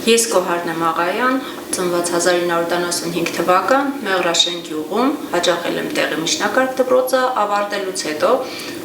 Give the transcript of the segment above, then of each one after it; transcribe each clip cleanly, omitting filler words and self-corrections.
Ես Գոհար Նեմաղայան, ծնված 1975 թվական, Մեղրաշեն գյուղում, հաճախել եմ տեղի միջնակարգ դպրոցը, ավարտելուց հետո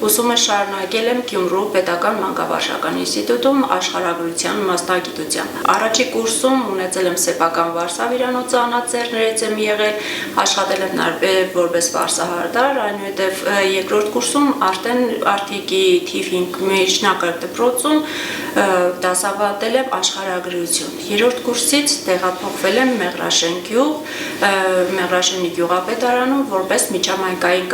ուսումը շարունակել եմ Գյումրու պետական մանկավարժական ինստիտուտում աշխարհագրության մասնագիտությամբ։ Առաջի կուրսում ունեցել եմ սեփական վարսավիրանոցը անածերներից եմ եղել, աշխատել եմ որպես վարսահարդար, այնուհետև երկրորդ կուրսում արդեն Արտիկի թիվ 5 միջնակարգ դպրոցում դասավանդել եմ աշխարհագրություն։ Երրորդ կուրսից տեղափոխվել եմ Մեղրաշեն գյուղ, Մեղրաշենի գյուղապետարանում որպես միջամայկային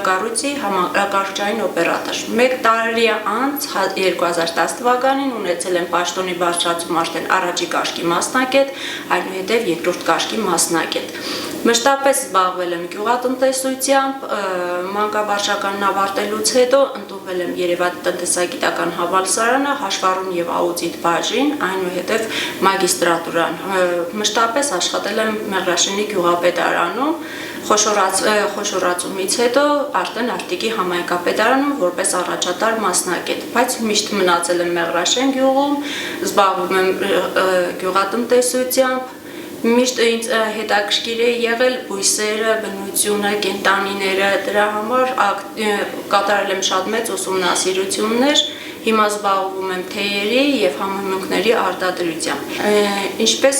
կառույցի համակարգչային օպերատոր։ Մեկ տարի անց 2010 թվականին ունեցել եմ պաշտոնի բարձրացում արդեն առաջի կարգի մասնակետ, այնուհետև երկրորդ կարգի մասնակետ։ Մշտապես զբաղվել եմ գյուղատնտեսությամբ, մանկավարժականն ավարտելուց հետո ընդունվել եմ Երևանի տնտեսագիտական համալսարանը, հաշվառում եւ աուդիտ բաժին, այնուհետև մագիստրատուրան։ Մշտապես աշխատել եմ Մեղրաշենի գյուղապետարանում, խոշորացումից հետո արդեն Արտիկի համայնքապետարանում որպես առաջատար մասնակետ, բայց միշտ մնացել եմ Մեղրաշեն գյուղում, զբաղվում եմ գյուղատնտեսությամբ, միշտ ինձ հետաքրքիր է եղել բույսերը, բնությունը, կենդանիները, դրա համար կատարել եմ շատ մեծ ուսումնասիրություններ, հիմա զբաղվում եմ թեյերի եւ համեմունքների արտադրությամբ։ Ինչպես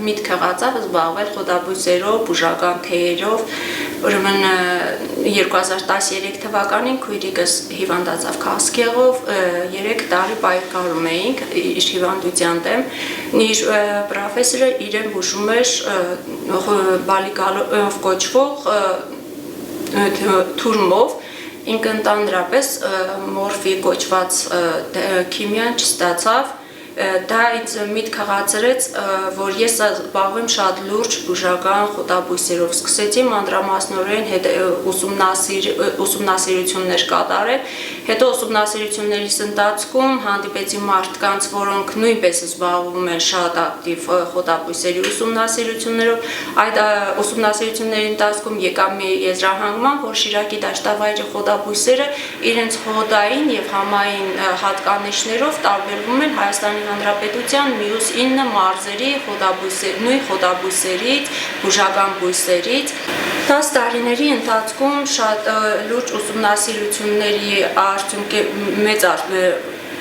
միտք եղածավ զբաղվել խոտաբույսերով, բուժական թեյերով, ուրեմն 2013 թվականին քույրիկս հիվանդացավ քասկեղով, 3 տարի պայքարում էինք իր հիվանդության դեմ։ Իր պրոֆեսորը իրեն բուժում էր բալիկալով կոչվող թուրմով, ինքը ընդհանրապես մորֆի կոչված քիմիան չստացավ, դա ինձ միտք հղացրեց, որ ես զբաղվեմ շատ լուրջ բուժական խոտաբույսերով, սկսեցի մանրամասնորեն ուսումնասիրություններ կատարել, հետո ուսումնասիրություններիս ընթացքում հանդիպեցի մարդկանց, որոնք նույնպես զբաղվում են շատ ակտիվ խոտաբույսերի ուսումնասիրություններով, այդ ուսումնասիրությունների ընթացքում եկավ մի եզրահանգման, որ Շիրակի դաշտավայրի խոտաբույսերը իրենց հոդային եւ համային հատկանիշներով տարբերվում են Հայաստանի Հանրապետության մյուս 9 մարզերի նույն խոտաբույսերից, բուժական բույսերից։ 10 տարիների ընթացքում շատ լուրջ ուսումնասիրությունների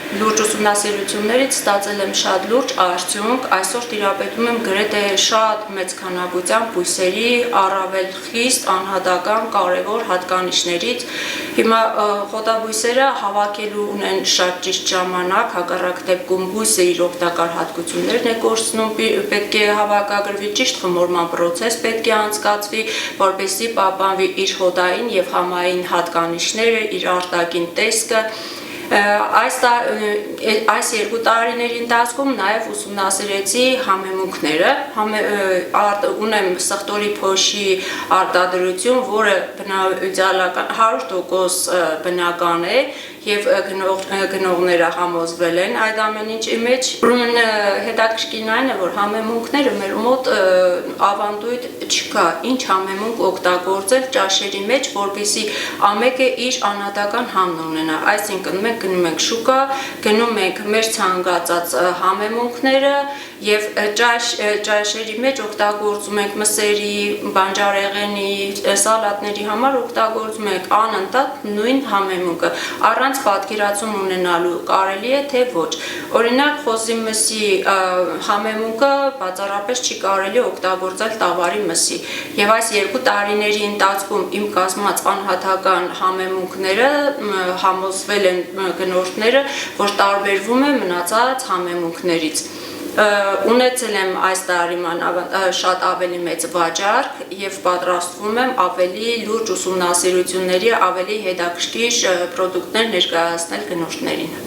լուրջ ուսումնասիրություններից ստացել եմ շատ լուրջ արդյունք, այսօր տիրապետում եմ գրեթե շատ մեծ քանակությամբ բույսերի առավել խիստ անհատական կարևոր հատկանիշներից։ Հիմա խոտաբույսերը հավաքելու ունեն շատ ճիշտ ժամանակ, հակառակ դեպքում բույսը իր օգտակար հատկություններն է կորցնում, պետք է հավաքագրվի ճիշտ խմորման process պետք է անցկացվի, որպեսզի պահպանվի իր հոդային եւ համային հատկանիշները, իր արտաքին տեսքը։ Այս 2 տարիների ընթացքում նաև ուսումնասիրեցի համեմունքները, ունեմ սխտորի փոշի արտադրություն, որը իդեալական 100% բնական է եւ գնողները համոզվել են այդ ամեն ինչի մեջ։ Ուրեմն հետաքրքիրն այն է, որ համեմունքները մեր մոտ ավանդույթ չկա, ինչ համեմունք օգտագործել ճաշերի մեջ, որպեսզի ամենը իր անհատական համն ունենա։ Այսինքն մենք գնում ենք շուկա, գնում ենք մեր ցանկացած համեմունքները եւ ճաշերի մեջ օգտագործում ենք մսերի, բանջարեղենի, սալատների համար օգտագործում ենք անընդհատ նույն համեմունքը, առանց պատկերացում ունենալու կարելի է թե ոչ։ Օրինակ խոզի մսի համեմունքը բացառապես չի կարելի օգտագործել տավարի մսի։ Եվ այս 2 տարիների ընթացքում իմ կազմած անհատական համեմունքները համոզվել են գնորդները, որ տարբերվում է մնացած համեմունքներից։ Ունեցել եմ այս տարի շատ ավելի մեծ վաճառք եւ պատրաստվում եմ ավելի լուրջ ուսումնասիրությունների, ավելի հետաքրքիր պրոդուկտներ ներկայացնել գնորդներին։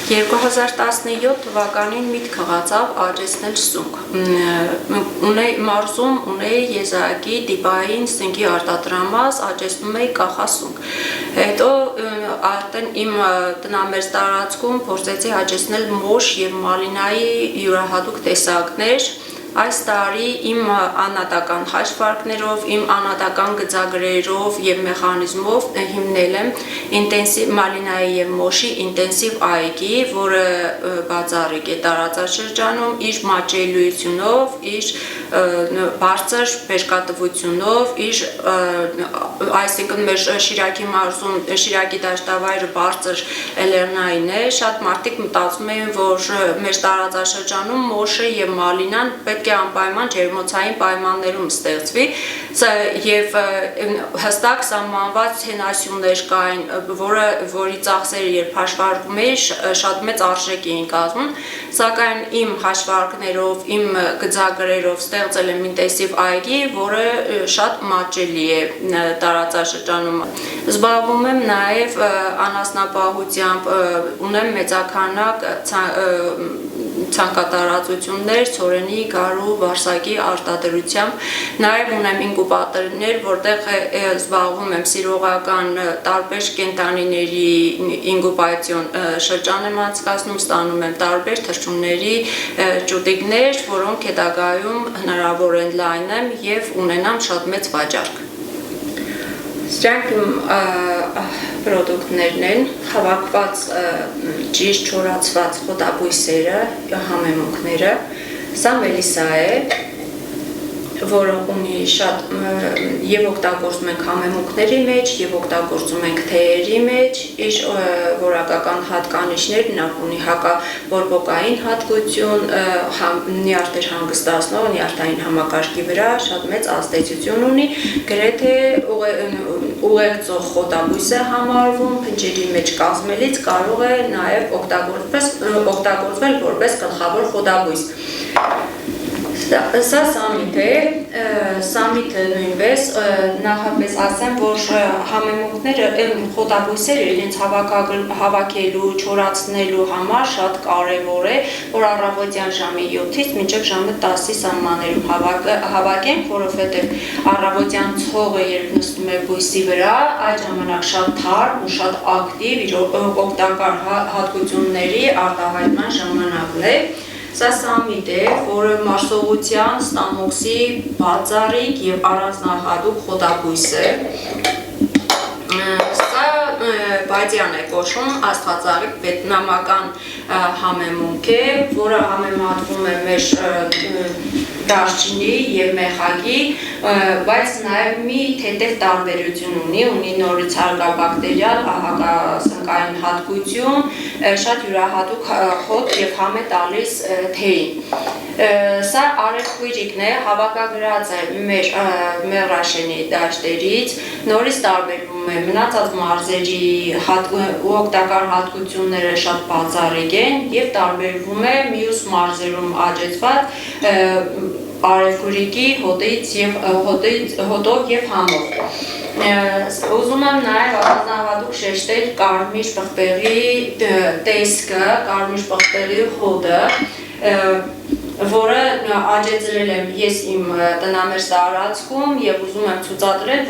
2017 թվականին միտք հղացավ աճեցնել սունկ։ Մարզում ունեի եզակի դիպային սնկի արտադրամաս, աճեցնում էի կախասունկ։ Հետո արդեն իմ տնամերձ տարածքում փորձեցի աճեցնել մոշ եւ մալինայի յուրահատուկ տեսակներ, Այս տարի իմ անհատական հաշվարկներով, իմ անհատական գծագրերով եւ մեխանիզմով հիմնել եմ Մալինայի եւ Մոշի ինտենսիվ այգի, որը բացառիկ է տարածաշրջանում իր մատչելիությունով, իր բարձր բերկատվությունով, իր այսինքն մեր Շիրակի մարզում Շիրակի դաշտավայրը բարձր էլերնային է, շատ մարդիկ մտածում են, որ մեր տարածաշրջանում Մոշը եւ Մալինան պետք է անպայման ջերմոցային պայմաններում ստեղծվի եւ հստակ սահմանված հենասյուներ կային, որի ծախսերը երբ հաշվարկում էի շատ մեծ արժեք էին կազմում, սակայն իմ հաշվարկներով, իմ գծագրերով ստեղծել եմ ինտենսիվ այգի, որը շատ մատչելի է տարածաշրջանում։ Զբաղվում եմ նաև անասնապահությամբ, ունեմ մեծաքանակ ցանկատարածություններ ցորենի, գարու, վարսակի արտադրությամբ, նաև ունեմ ինկուբատորներ, որտեղ զբաղվում եմ սիրողական տարբեր կենդանիների ինկուբացիոն շրջան եմ անցկացնում, ստանում եմ տարբեր թռչունների ճուտիկներ, որոնք հետագայում հնարավոր են լայնեմ եւ ունենամ շատ մեծ վաճառք։ Սրանք պրոդուկտներն են, հավաքված ճիշտ չորացված խոտաբույսերը, համեմունքները, սա մելիսա է, որը ունի շատ եւ օգտագործում ենք համեմունքների մեջ եւ օգտագործում ենք թեյերի մեջ, իր որակական հատկանիշներն ունի հակաբորբոկային հատկություն, նյարդեր հանգստացնող, նյարդային համակարգի վրա շատ մեծ ազդեցություն ունի, գրեթե ուղեկցող խոտաբույս է համարվում, փնջերի մեջ կազմելից կարող է նաեւ օգտագործվել որպես գլխավոր խոտաբույս։ Սա սամիտ է, սամիթը նույնպես նախապես ասեմ, որ համեմունքները, խոտաբույսերը իրենց հավաքելու, չորացնելու համար շատ կարևոր է, որ առավոտյան ժամի 7-ից մինչև ժամը 10-ի սահմաններում հավաքենք, որովհետև առավոտյան ցողը երբ նստում է բույսի վրա, այդ ժամանակ շատ թարմ ու շատ ակտիվ իր օգտակար հատկությունների արտահայտման ժամանակն է։ Սա սամիտ է, որը մարսողության, ստամոքսի, բացառիկ եւ առանձնահատուկ խոտաբույս է։ Սա բադյան է կոչվում, աստվածաղիկ վիետնամական համեմունք է, որը համեմատվում է մեր դարչինի եւ մեխակի, բայց նաեւ մի թեթև տարբերություն ունի նորից հարգաբակտերիալ, ահակասնկային հատկություն, շատ յուրահատուկ հոտ եւ համ է տալիս թեյին։ Սա արևքույրիկն է, հավաքագրած է մեր Մեղրաշենի դաշտերից, նորից տարբերվում է մնացած մարզերի օգտակար հատկությունները շատ բացառիկ են եւ տարբերվում է մյուս մարզերում աճեցված արևքույրիկի հոտով եւ համով։ Ուզում եմ նաև առանձնահատուկ շեշտել կարմիր պղպեղի տեսքը, կարմիր պղպեղի հոտը, որը աճեցրել եմ ես իմ տնամերձ տարածքում եւ ուզում եմ ցուցադրել,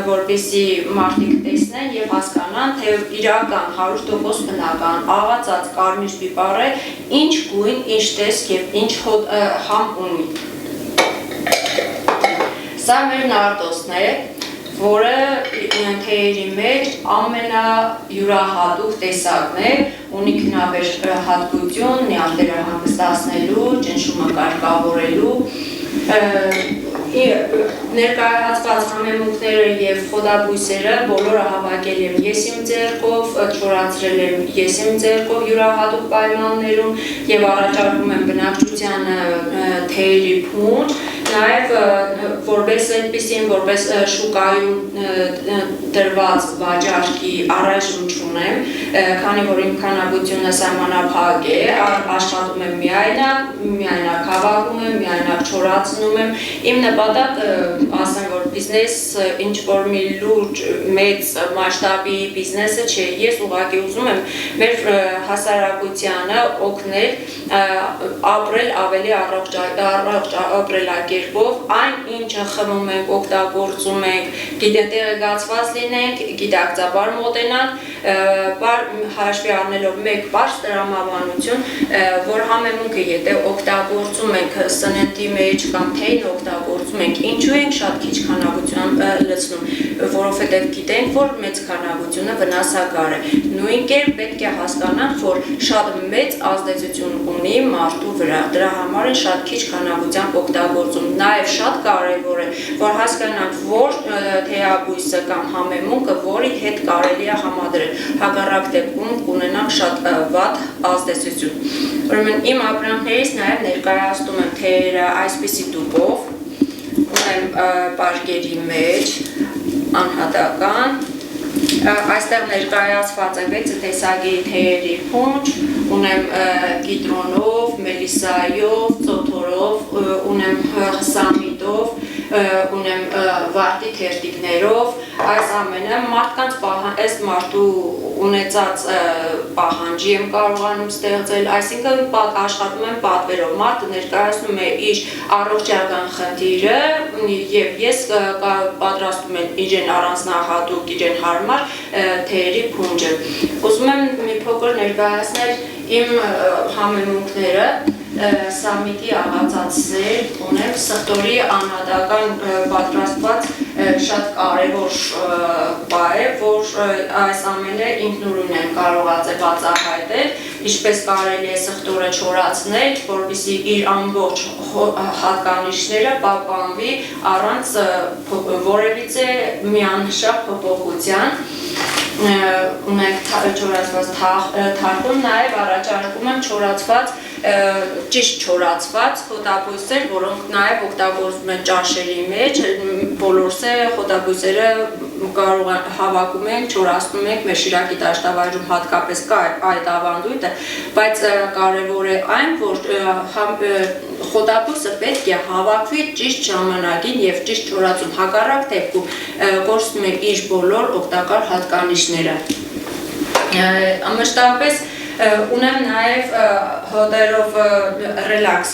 որպեսզի մարդիկ տեսնեն եւ հասկանան, թե իրական 100% բնական աղացած կարմիր պիպառը ինչ գույն, ինչ տեսք եւ ինչ համ ունի։ Սա մեր նարտոսն է, որը թեյերի մեջ ամենայուրահատուկ տեսակն է, ունի քնաբեր հատկություն, նյարդերը հանգստացնելու, ճնշումը կարգավորելու, ներկայացված համեմունքները եւ խոտաբույսերը բոլորը հավաքել եմ ես իմ ձեռքով, չորացրել եմ ես իմ ձեռքով յուրահատուկ պայմաններում եւ առաջարկում եմ բնակչությանը թեյերի փուն, նաեւ որպես այդպեսին, որպես շուկայում դրված վաճառքի առայժմ չունեմ, քանի որ իմ քանակությունը սահմանափակ է, աշխատում եմ միայնակ հավաքում եմ, միայնակ չորացնում եմ, իմ նպատակը ասեմ, որ բիզնես ինչ-որ մի լուրջ մեծ մասշտաբի բիզնեսը չէ, ես ուղղակի ուզում եմ մեր հասարակությանը օգնել ապրել ավելի առողջ ապրելակերպով, այն ինչը խմում ենք, օգտագործում ենք, տեղեկացված լինենք, գիտակցաբար մոտենանք, հաշվի առնելով մեկ պարզ տրամաբանություն, որ համեմունքը եթե օգտագործում ենք սննդի մեջ կամ թեյն օգտագործում ենք, ինչու ենք շատ քիչ քանակություն լցնում, որովհետև գիտենք, որ մեծ քանակությունը վնասակար է։ Նույն կերպ պետք է հասկանանք, որ շատ մեծ ազդեցություն ունի մարդու վրա, դրա համար է շատ քիչ քանակությամբ օգտագործում։ Նաև շատ կարևոր է, որ հասկանանք, որ թեյաբույսը կամ համեմունքը, որի հետ կարելի է համադրել, հակառակ դեպքում կունենանք շատ վատ ազդեցություն։ Ուրեմն իմ ապրանքներից նաև ներկայացնում եմ թեյերը այսպիսի տուփով, ունեմ պարկերի մեջ, անհատական, այստեղ ներկայացված է 6 տեսակի թեյերի փունջ, ունեմ կիտրոնով, մելիսայով, ծոթորով, ունեմ սամիտով, ունեմ վարդի թերթիկներով, այս ամենը մարդկանց մարդու ունեցած պահանջի եմ կարողանում ստեղծել, այսինքն աշխատում եմ պատվերով, մարդը ներկայացնում է իր առողջական խնդիրը եւ ես պատրաստում եմ իրեն առանձնահատուկ, իրեն հարմար թեյերի փունջը։ Ուզում եմ մի փոքր ներկայացնել իմ համեմունքները, սամիտի աղացած սեր ունեմ, սխտորի անհատական պատրաստված շատ կարևոր բա է, որ այս ամենը ինքնուրույն եմ կարողացել բացահայտել, ինչպես կարելի է սխտորը չորացնել, որպեսզի իր ամբողջ հատկանիշները պահպանվի առանց որևիցե միանշակ փոփոխության։ Ունենք չորացված թարխում, նաև առաջարկում եմ չորացված ճիշտ չորացված խոտաբույսեր, որոնք նաև օգտագործվում են ճաշերի մեջ, բոլորսե խոտաբույսերը կարող հավաքում ենք, չորացնում ենք, մեր Շիրակի դաշտավայրում հատկապես կա այդ ավանդույթը, բայց կարևոր է այն, որ խոտաբույսը պետք է հավաքվի ճիշտ ժամանակին եւ ճիշտ չորացում, հակառակ դեպքում կորցնում է իր բոլոր օգտակար հատկանիշները։ Մշտապես ունեմ նաև հոտերով ռելաքս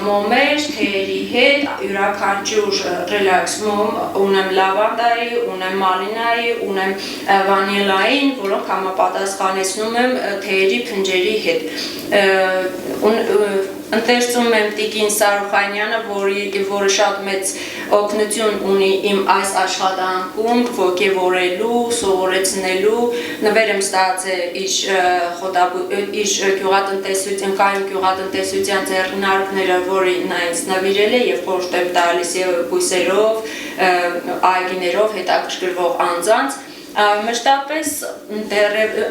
մոմեր, թեյերի հետ, յուրաքանչյուր ռելաքս մոմ ունեմ լավանդայի, ունեմ մալինայի, ունեմ վանիլային, որոնք համապատասխանեցնում եմ թեյերի փնջերի հետ։ Ընթերցում եմ Տիկին Սարուխանյանը, որը շատ մեծ օգնություն ունի իմ այս աշխատանքում, ոգևորելու, սովորեցնելու, նվեր եմ ստացել իր գյուղատնտեսության ձեռնարկները, որը նա ինձ նվիրել է եւ խորհուրդ եմ տալիս եւ բույսերով, այգիներով հետաքրքրվող անձանց։ Մշտապես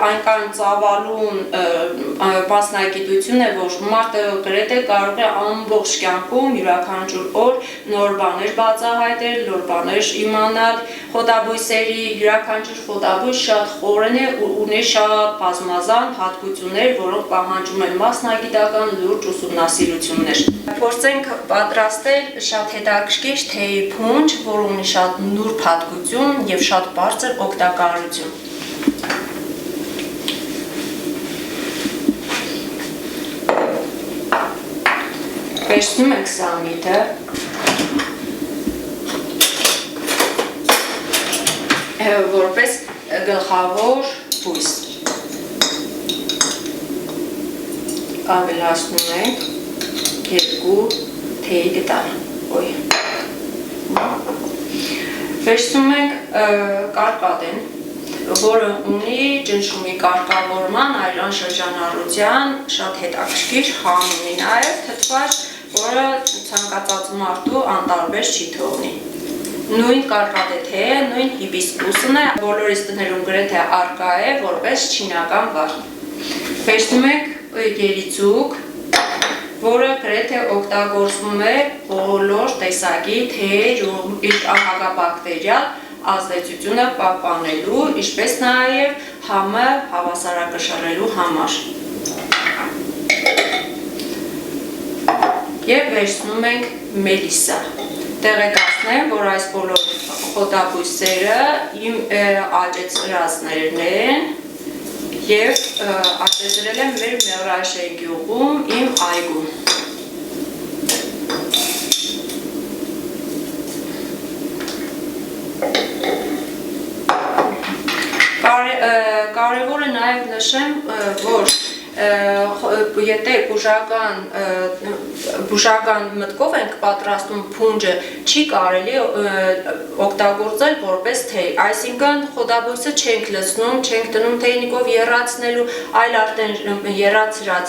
այնքան ծավալուն մասնագիտություն է, որ մարդը գրեթե կարող է ամբողջ կյանքում յուրաքանչյուր օր նոր բաներ բացահայտել, նոր բաներ իմանալ, խոտաբույսերի յուրաքանչյուր խոտաբույս շատ խորն է ու ունի շատ բազմազան հատկություններ, որոնք պահանջում են մասնագիտական լուրջ ուսումնասիրություններ։ Փորձենք պատրաստել շատ հետաքրքիր թեյի փունջ, որ ունի շատ նուրբ հատկություն եւ շատ բարձր օգտակարություն։ Վերցնում ենք սամիտը, որպես գլխավոր բույս, ավելացնում ենք 2 թեյ գդալ, վերցնում ենք կարկադեն, որը ունի ճնշումի կարգավորման, այրան շրջանառության շատ հետաքրքիր համ ունի, նաև թթված, որը ցանկացած մարդու անտարբեր չի թողնի։ Նույն կարկադե թեյը, նույն հիբիսկուսն է, բոլորիս տներում գրեթե առկա է, որպես չինական բառ։ Վերցնում ենք երիցուկ, որը գրեթե օգտագործվում է բոլոր տեսակի թեյեր ու իր հակաբակտերիալ ազդեցությունը պահպանելու, ինչպես նաև համը հավասարակշռելու համար։ Եվ վերցնում ենք մելիսա, տեղեկացնեմ, որ այս բոլոր խոտաբույսերը իմ աճեցրածներն են և աճեցրել եմ մեր Մեղրաշեն գյուղում իմ այգում։ Կարևոր է նաև նշեմ, որ եթե բուժական մտքով ենք պատրաստում փունջը, չի կարելի օգտագործել որպես թեյ, այսինքն խոտաբույսը չենք լցնում, չենք դնում թեյնիկով եռացնելու, այլ արդեն եռացրած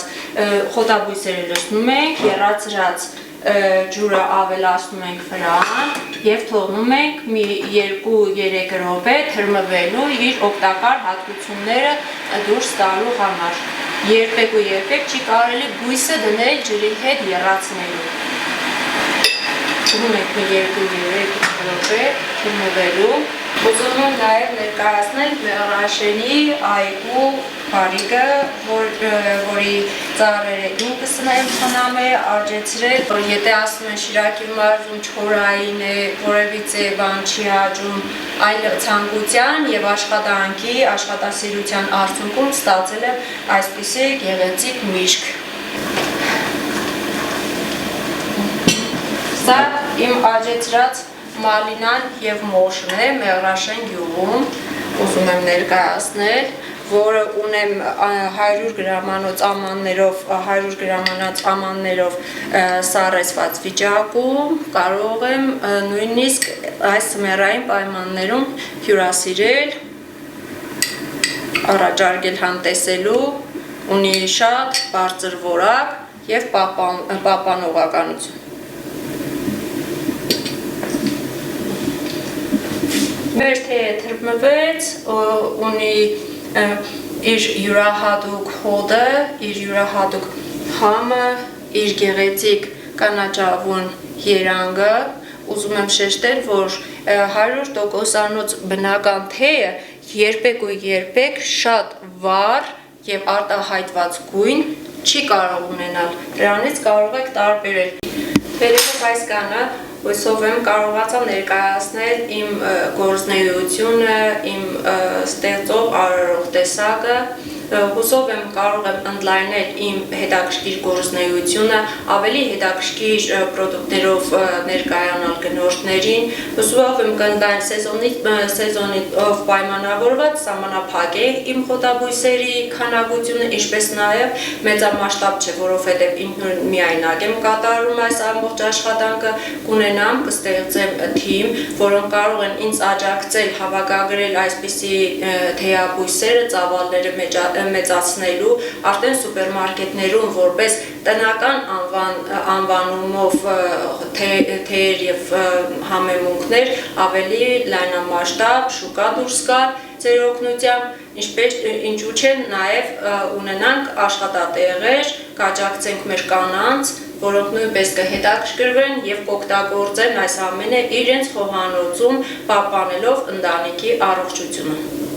խոտաբույսերը լցնում ենք, եռացրած ջուրը ավելացնում ենք վրան և թողնում ենք մի 2-3 րոպե թրմվելու իր օգտակար հատկությունները դուրս տալու համար։ Երբեք ու երբեք չի կարելի բույսը դնել ջրի հետ եռացնելու։ Թողում ենք մի 2-3 րոպե թրմվելու։ Ուզում եմ նաև ներկայացնել Մեղրաշենի այգու բարիկը, որի ծառերը ինքս եմ խնամել, աճեցրել, որ եթե ասում են Շիրակի մարզում չորային է, որևիցե բան չի աճում, այլ ցանկության և աշխատանքի, աշխատասիրության արդյունքում ստացել եմ այսպիսի գեղեցիկ միշկ։ Սա իմ աճեցրած մալինան և մոշն է Մեղրաշեն գյուղում, ուզում եմ ներկայացնել, որը ունեմ 100 գրամանոց ամաններով սառեցված վիճակում, կարող եմ նույնիսկ այս ձմեռային պայմաններում հյուրասիրել, առաջարկել համտեսելու, ունի շատ բարձր որակ և պահպանողականություն։ Մեր թեյը թրմվեց, ունի իր յուրահատուկ հոդը, իր յուրահատուկ համը, իր գեղեցիկ կանաչավուն երանգը, ուզում եմ շեշտել, որ 100%-անոց բնական թեյը երբեք ու երբեք շատ վառ և արտահայտված գույն չի կարող ունենալ, դրանից կարող եք տարբերել։ Թերևս այս կանը հույսով եմ կարողացա ներկայացնել իմ գործունեությունը, իմ ստեղծող արարող տեսակը, հուսով եմ կարող եմ ընդլայնել իմ հետաքրքիր գործունեությունը, ավելի հետաքրքիր պրոդուկտներով ներկայանալ գնորդներին, հուսով եմ կընդլայնել սեզոնով պայմանավորված սահմանափակել իմ խոտաբույսերի քանակությունը, ինչպես նաև մեծամասշտաբ չէ, որովհետև ինքնուրույն միայնակ եմ կատարում այս ամբողջ աշխատանքը, կունենամ, կստեղծեմ թիմ, որոնք կարող են ինձ աջակցել հավաքագրել այսպիսի թեյաբույսերը, ծավալները մեծացնելու, արդեն սուպերմարկետներում որպես տնական անվանումով թեյեր և համեմունքներ ավելի լայնամասշտաբ շուկա դուրս գալ ձեր օգնությամբ, ինչու չէ նաև ունենանք աշխատատեղեր, կաջակցենք մեր կանանց, որոնք նույնպես կհետաքրքրվեն և կօգտագործեն այս ամենը իրենց խոհանոցում պահպանելով ընտանիքի առողջությունը։